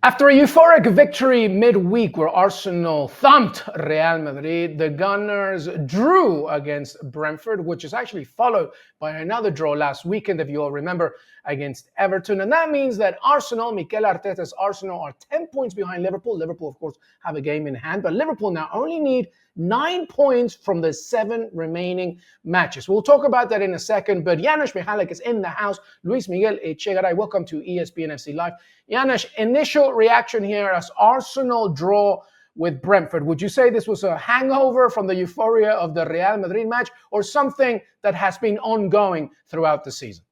After a euphoric victory midweek where Arsenal thumped Real Madrid, the Gunners drew against Brentford, which is actually followed by another draw last weekend, if you all remember, against Everton. And that means that Arsenal, Mikel Arteta's Arsenal, are 10 points behind Liverpool. Liverpool, of course, have a game in hand, but Liverpool now only need 9 points from the 7 remaining matches. We'll talk about that in a second, but Janusz Michallik is in the house. Luis Miguel Echegeray, welcome to ESPN FC Live. Janusz, initial reaction here as Arsenal draw with Brentford. Would you say this was a hangover from the euphoria of the Real Madrid match or something that has been ongoing throughout the season?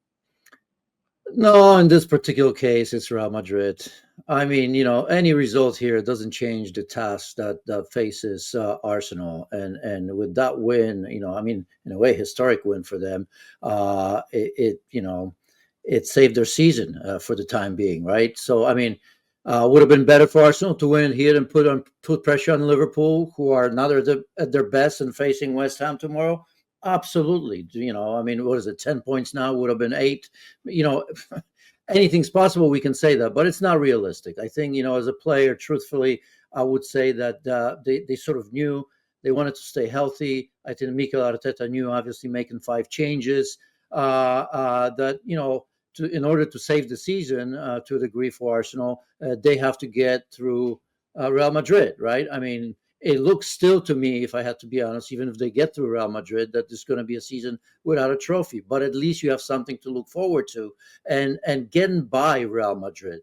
No, in this particular case, it's Real Madrid. I mean, any result here doesn't change the task that faces Arsenal. And with that win, I mean, in a way, historic win for them, it saved their season for the time being, right? So, I mean, would have been better for Arsenal to win here and put pressure on Liverpool, who are not at their best and facing West Ham tomorrow. Absolutely. I mean, what is it? 10 points now would have been 8. Anything's possible. We can say that, but it's not realistic. I think, as a player, truthfully, I would say that they sort of knew they wanted to stay healthy. I think Mikel Arteta knew, obviously, making 5 changes that, in order to save the season to a degree for Arsenal, they have to get through Real Madrid, right? I mean, it looks still to me, if I had to be honest, even if they get through Real Madrid, that there's going to be a season without a trophy. But at least you have something to look forward to. And getting by Real Madrid,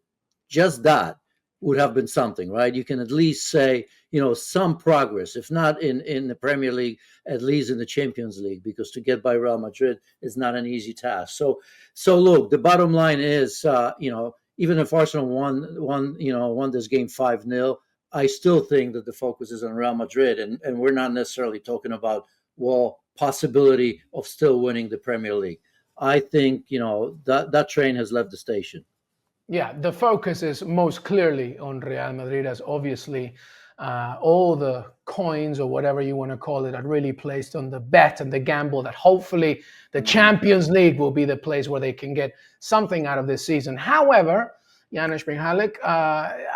just that would have been something, right? You can at least say, some progress, if not in the Premier League, at least in the Champions League, because to get by Real Madrid is not an easy task. So look, the bottom line is, even if Arsenal won this game 5-0, I still think that the focus is on Real Madrid, and we're not necessarily talking about, possibility of still winning the Premier League. I think, that train has left the station. Yeah, the focus is most clearly on Real Madrid, as obviously all the coins or whatever you want to call it are really placed on the bet and the gamble that hopefully the Champions League will be the place where they can get something out of this season. However, Janusz Michallik,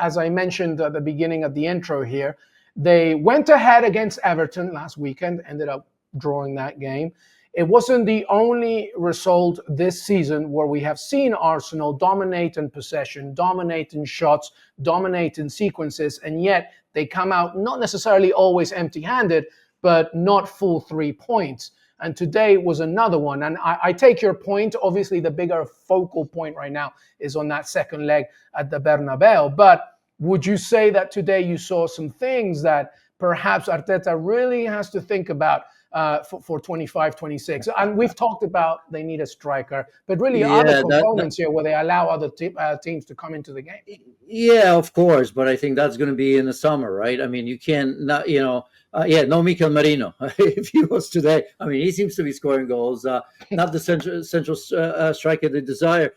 as I mentioned at the beginning of the intro here, they went ahead against Everton last weekend, ended up drawing that game. It wasn't the only result this season where we have seen Arsenal dominate in possession, dominate in shots, dominate in sequences, and yet they come out not necessarily always empty-handed, but not full 3 points. And today was another one. And I take your point. Obviously, the bigger focal point right now is on that second leg at the Bernabeu. But would you say that today you saw some things that perhaps Arteta really has to think about for 25-26? And we've talked about they need a striker, but really other components here where they allow other teams to come into the game. Yeah, of course. But I think that's going to be in the summer, right? I mean, you can't not, no Mikel Merino. If he was today, I mean, he seems to be scoring goals. Not the central striker they desire.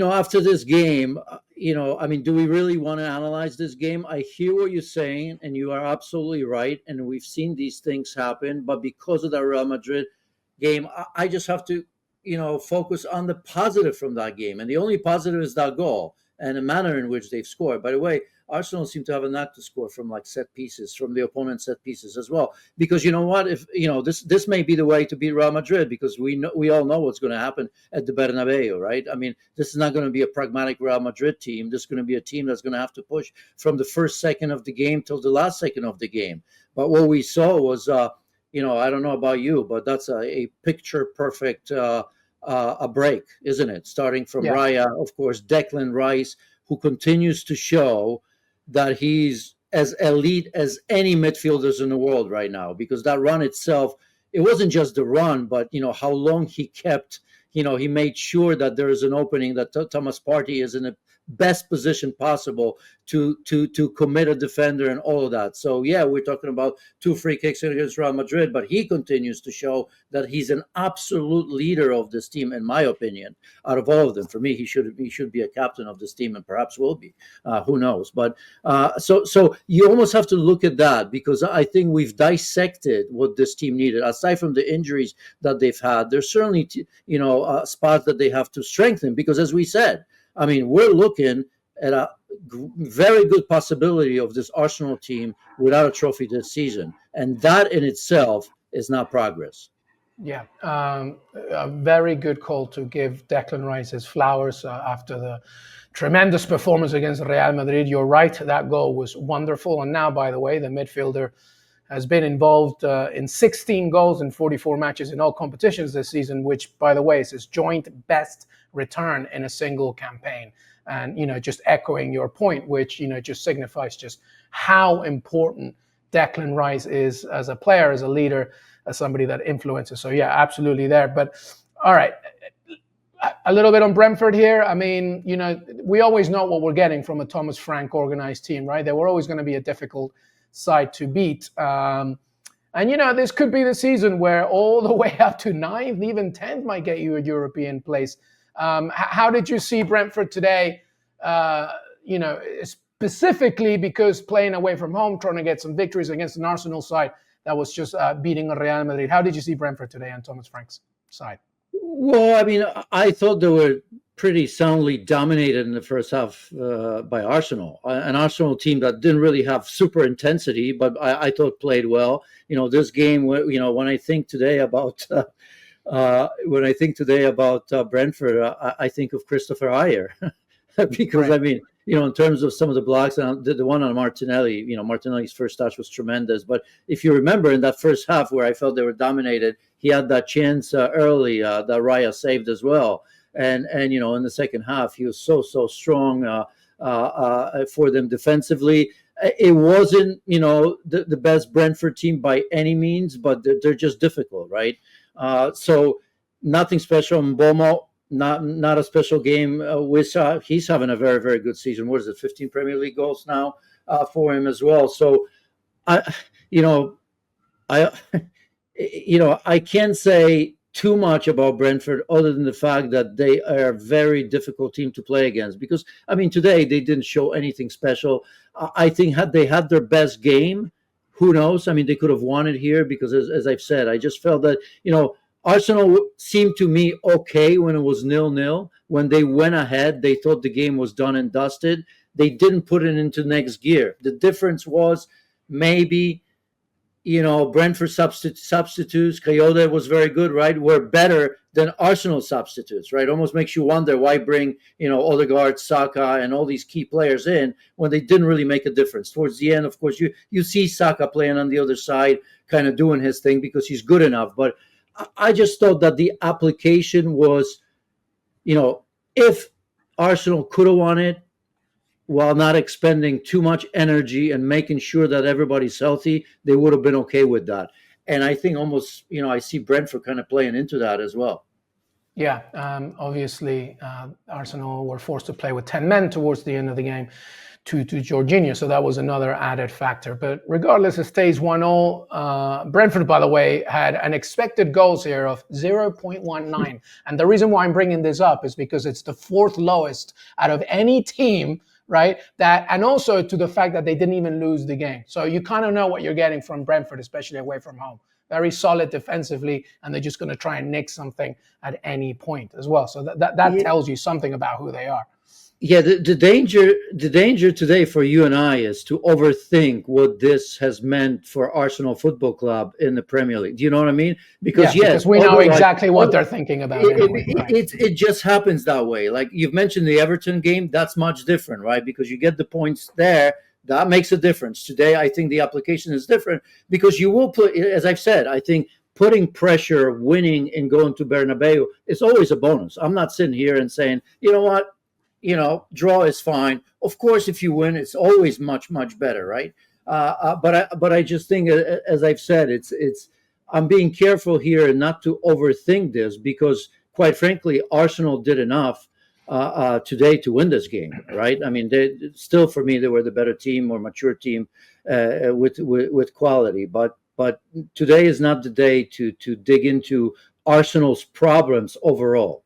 After this game, I mean, do we really want to analyze this game? I hear what you're saying, and you are absolutely right. And we've seen these things happen. But because of the Real Madrid game, I just have to, focus on the positive from that game. And the only positive is that goal and the manner in which they've scored. By the way, Arsenal seem to have a knack to score from set pieces, from the opponent's set pieces as well. Because you know what, if this may be the way to beat Real Madrid, because we all know what's going to happen at the Bernabeu, right? I mean, this is not going to be a pragmatic Real Madrid team. This is going to be a team that's going to have to push from the first second of the game till the last second of the game. But what we saw was, I don't know about you, but that's a picture perfect a break, isn't it? Starting from Raya, of course, Declan Rice, who continues to show that he's as elite as any midfielders in the world right now, because that run itself, it wasn't just the run, but how long he kept, he made sure that there is an opening, that Thomas Partey is in the best position possible to commit a defender and all of that. So yeah, we're talking about 2 free kicks against Real Madrid, but he continues to show that he's an absolute leader of this team, in my opinion. Out of all of them, for me, he should be a captain of this team, and perhaps will be. Who knows? But so you almost have to look at that, because I think we've dissected what this team needed. Aside from the injuries that they've had, there's certainly spots that they have to strengthen, because as we said, I mean, we're looking at a very good possibility of this Arsenal team without a trophy this season, and that in itself is not progress. Yeah, a very good call to give Declan Rice his flowers after the tremendous performance against Real Madrid. You're right, that goal was wonderful. And now, by the way, the midfielder has been involved in 16 goals in 44 matches in all competitions this season, which, by the way, is his joint best return in a single campaign. And, just echoing your point, which, just signifies just how important Declan Rice is as a player, as a leader, as somebody that influences. So, yeah, absolutely there. But, all right, a little bit on Brentford here. I mean, we always know what we're getting from a Thomas Frank organized team, right? They were always going to be a difficult side to beat. And, this could be the season where all the way up to 9th, even 10th might get you a European place. How did you see Brentford today? Specifically because playing away from home, trying to get some victories against an Arsenal side that was just beating Real Madrid. How did you see Brentford today on Thomas Frank's side? Well, I mean, I thought they were pretty soundly dominated in the first half by Arsenal, an Arsenal team that didn't really have super intensity, but I thought played well. This game, when I think today about Brentford, I think of Christopher Ayer because Right. I mean, in terms of some of the blocks, and the one on Martinelli, Martinelli's first touch was tremendous. But if you remember in that first half where I felt they were dominated, he had that chance early that Raya saved as well. And in the second half, he was so strong for them defensively. It wasn't, the best Brentford team by any means, but they're just difficult, right? So nothing special. Mbomo, not a special game. He's having a very, very good season. What is it, 15 Premier League goals now for him as well. So, I, you know, I, I can't say too much about Brentford other than the fact that they are a very difficult team to play against. Because I mean, today they didn't show anything special. I think had they had their best game, who knows? I mean, they could have won it here because, as I've said, I just felt that Arsenal seemed to me okay when it was 0-0. When they went ahead, they thought the game was done and dusted. They didn't put it into next gear. The difference was maybe, Brentford substitutes. Coyote was very good, right? Were better than Arsenal substitutes, right? Almost makes you wonder why bring, Odegaard, Saka, and all these key players in when they didn't really make a difference. Towards the end, of course, you see Saka playing on the other side, kind of doing his thing because he's good enough. But I just thought that the application was, if Arsenal could have won it while not expending too much energy and making sure that everybody's healthy, they would have been okay with that. And I think almost, I see Brentford kind of playing into that as well. Yeah, obviously, Arsenal were forced to play with 10 men towards the end of the game to Jorginho, so that was another added factor. But regardless, it stays 1-0. Brentford, by the way, had an expected goals here of 0.19. And the reason why I'm bringing this up is because it's the fourth lowest out of any team, right? And also to the fact that they didn't even lose the game. So you kind of know what you're getting from Brentford, especially away from home. Very solid defensively, and they're just going to try and nick something at any point as well. So that tells you something about who they are. Yeah, the danger today for you and I is to overthink what this has meant for Arsenal Football Club in the Premier League. Do you know what I mean? Because because we know exactly what they're thinking about. It just happens that way. Like you've mentioned the Everton game, that's much different, right? Because you get the points there. That makes a difference. Today, I think the application is different because you will put, as I've said, I think putting pressure, winning, and going to Bernabeu is always a bonus. I'm not sitting here and saying, you know what, draw is fine. Of course, if you win, it's always much, much better, right? But I just think, as I've said, it's I'm being careful here and not to overthink this because, quite frankly, Arsenal did enough today to win this game, right? I mean, still for me they were the better team, more mature team with quality. But today is not the day to dig into Arsenal's problems overall.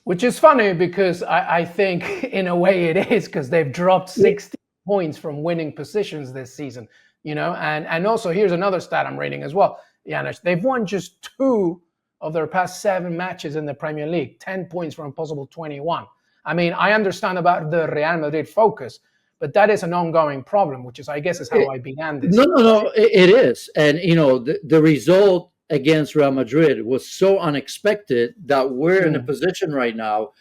Which is funny because I think in a way it is because they've dropped 60 points from winning positions this season, and also here's another stat I'm reading as well, Janusz. They've won just 2 of their past 7 matches in the Premier League, 10 points from a possible 21. I mean, I understand about the Real Madrid focus, but that is an ongoing problem, which is, I guess, is how I began this. No, it is. And, the result against Real Madrid was so unexpected that we're in a position right now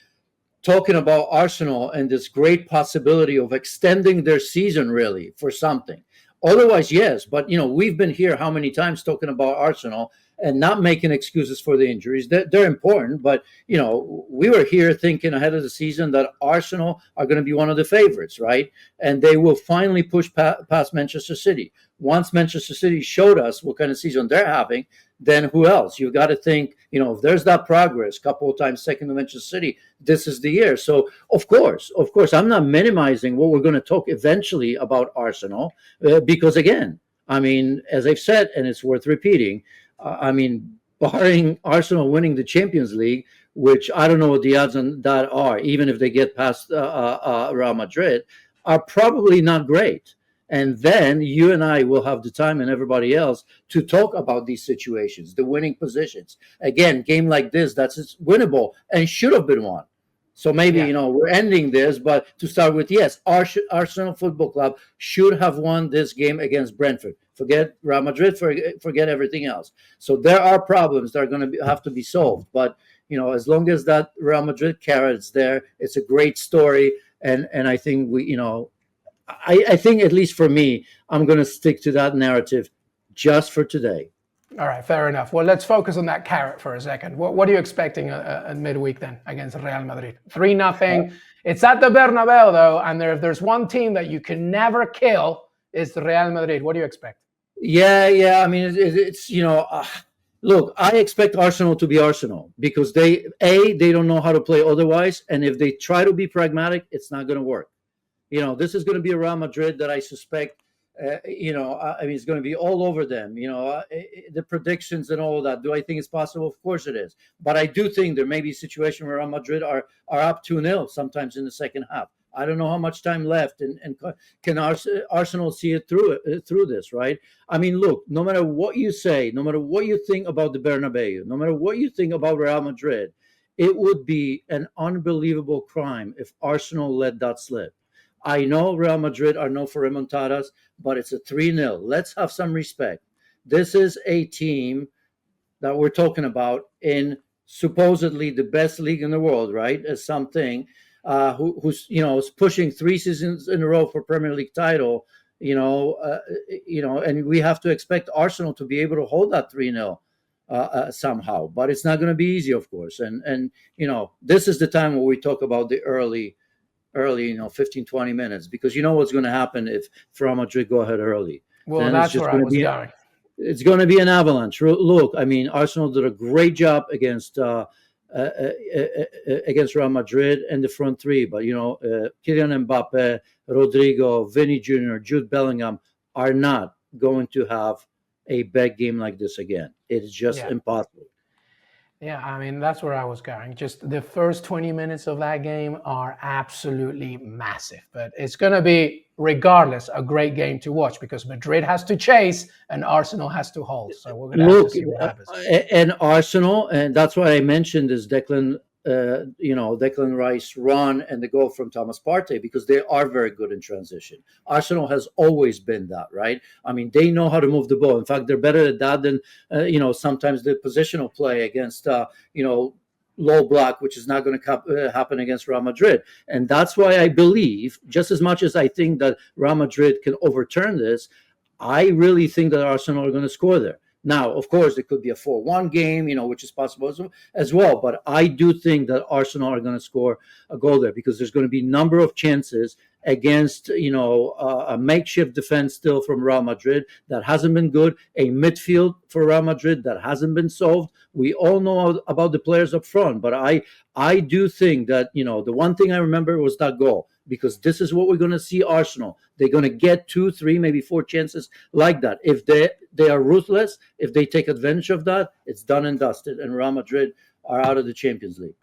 talking about Arsenal and this great possibility of extending their season really for something. Otherwise, yes, but we've been here how many times talking about Arsenal and not making excuses for the injuries. They're important, but we were here thinking ahead of the season that Arsenal are going to be one of the favorites, right? And they will finally push past Manchester City. Once Manchester City showed us what kind of season they're having, then who else? You got to think, if there's that progress, couple of times second to Manchester City, this is the year. So of course, I'm not minimizing what we're going to talk eventually about Arsenal, because again, I mean, as I've said, and it's worth repeating, I mean, barring Arsenal winning the Champions League, which I don't know what the odds on that are, even if they get past Real Madrid, are probably not great. And then you and I will have the time, and everybody else, to talk about these situations, the winning positions. Again, game like this, that's winnable and should have been won. So maybe, we're ending this, but to start with, yes, Arsenal Football Club should have won this game against Brentford. Forget Real Madrid, forget everything else. So there are problems that are going to have to be solved. But, as long as that Real Madrid carrot's there, it's a great story. And I think I think, at least for me, I'm going to stick to that narrative just for today. All right, fair enough. Well, let's focus on that carrot for a second. What are you expecting at midweek then against Real Madrid? 3-0. It's at the Bernabeu, though, and if there's one team that you can never kill, it's Real Madrid. What do you expect? Yeah. I mean, it's look, I expect Arsenal to be Arsenal because they don't know how to play otherwise, and if they try to be pragmatic, it's not going to work. This is going to be a Real Madrid that I suspect. I mean, it's going to be all over them. The predictions and all of that. Do I think it's possible? Of course it is. But I do think there may be a situation where Real Madrid are up 2-0 sometimes in the second half. I don't know how much time left, and can Arsenal see it through this, right? I mean, look, no matter what you say, no matter what you think about the Bernabeu, no matter what you think about Real Madrid, it would be an unbelievable crime if Arsenal let that slip. I know Real Madrid are known for remontadas, but it's a 3-0. Let's have some respect. This is a team that we're talking about in supposedly the best league in the world, right? As something who's is pushing 3 seasons in a row for Premier League title. And we have to expect Arsenal to be able to hold that 3-0 somehow. But it's not going to be easy, of course. And this is the time where we talk about the early 15, 20 minutes, because what's going to happen if Real Madrid go ahead early. Well, then that's where I was going. It's going to be an avalanche. Look, I mean, Arsenal did a great job against Real Madrid and the front three, but Kylian Mbappe, Rodrigo, Vinny Jr., Jude Bellingham are not going to have a bad game like this again. It's just impossible. Yeah, I mean, that's where I was going. Just the first 20 minutes of that game are absolutely massive. But it's going to be, regardless, a great game to watch because Madrid has to chase and Arsenal has to hold. So we're going to have to see what happens. And Arsenal, and that's why I mentioned this Declan Rice run and the goal from Thomas Partey, because they are very good in transition. Arsenal has always been that, right? I mean, they know how to move the ball. In fact, they're better at that than, sometimes the positional play against, low block, which is not going to happen against Real Madrid. And that's why I believe, just as much as I think that Real Madrid can overturn this, I really think that Arsenal are going to score there. Now, of course, it could be a 4-1 game, which is possible as well. But I do think that Arsenal are going to score a goal there because there's going to be a number of chances against, a makeshift defense still from Real Madrid that hasn't been good, a midfield for Real Madrid that hasn't been solved. We all know about the players up front, but I do think that, the one thing I remember was that goal, because this is what we're going to see Arsenal. They're going to get 2, 3, maybe 4 chances like that. If they are ruthless, if they take advantage of that, it's done and dusted, and Real Madrid are out of the Champions League.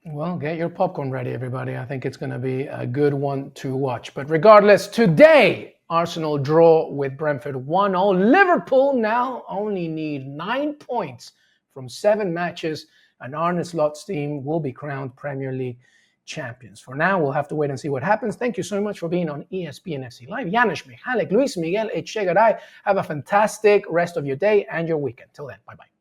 Well, get your popcorn ready, everybody. I think it's going to be a good one to watch. But regardless, today, Arsenal draw with Brentford 1-0. Liverpool now only need 9 points from 7 matches, and Arne Slot's team will be crowned Premier League champions. For now, we'll have to wait and see what happens. Thank you so much for being on ESPN FC Live. Janusz Michallik, Luis Miguel Echegeray. Have a fantastic rest of your day and your weekend. Till then, bye-bye.